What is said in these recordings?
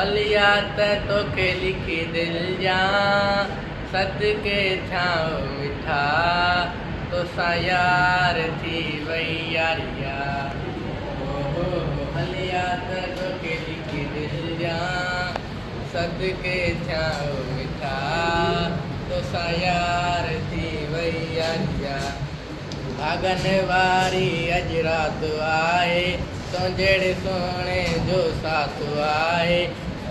हलिया त तोखे लिखी दिल जा सदके छाओ मिठा तोसां यार थी वई यारिया। ओहो हलिया त तोखे लिखी दिल जा सदके छाओ मिठा तोसां यार थी वई यारिया। भागन वारी अज रात आए तो जड़े सोने जो साथ आए।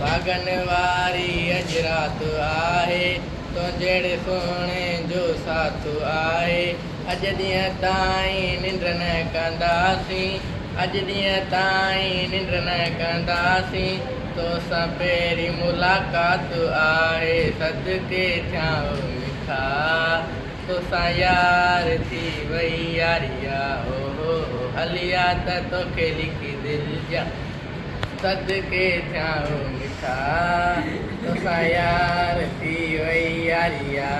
भागन वारी अज रात आए तो जड़े सोने जो साथ आए। अज ॾींहं ताईं निंड न कंदासीं अज ॾींहं ताईं निंड न कंदासीं तोसां पहिरीं मुलाक़ात आहे सदके थियां मिठा तोसां यार थी वई यारिया। ओहो हलिया त तोखे लिखी दिल जा सदके थियां मिठा तोसां यार थी वई यारिया।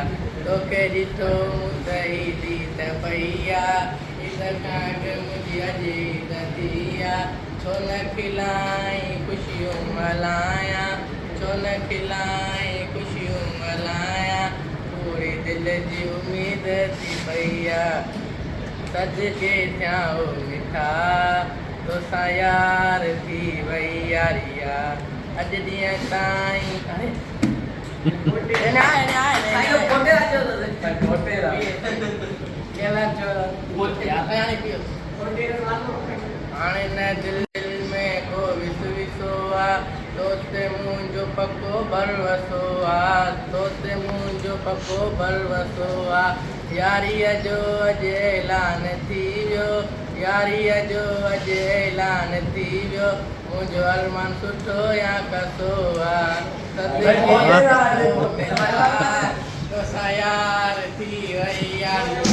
तोखे ॾिठो मुदई दी त पईया ईद काग मुंहिंजी अॼु ईद थिया। छो न खिलाई ख़ुशियूं मल्हायां छो न खिलाई ख़ुशियूं मल्हायां पूरी दिल जी उम्मीद थी पईया सदके थियां मिठा तोसां यार थी वई यारिया। अॼु ॾींहं ताईं हाणे न दिल में को विसो आहे तोते मुंहिंजो पको भरवसो आहे तोते मुंहिंजो पको भरवसो आहे। यारीअ जो अॼु ऐलान थी वियो यारीअ जो अॼु ऐलान थी वियो मुंहिंजो अरमान सुठो या कसो आहे तोसां यार थी वई यार।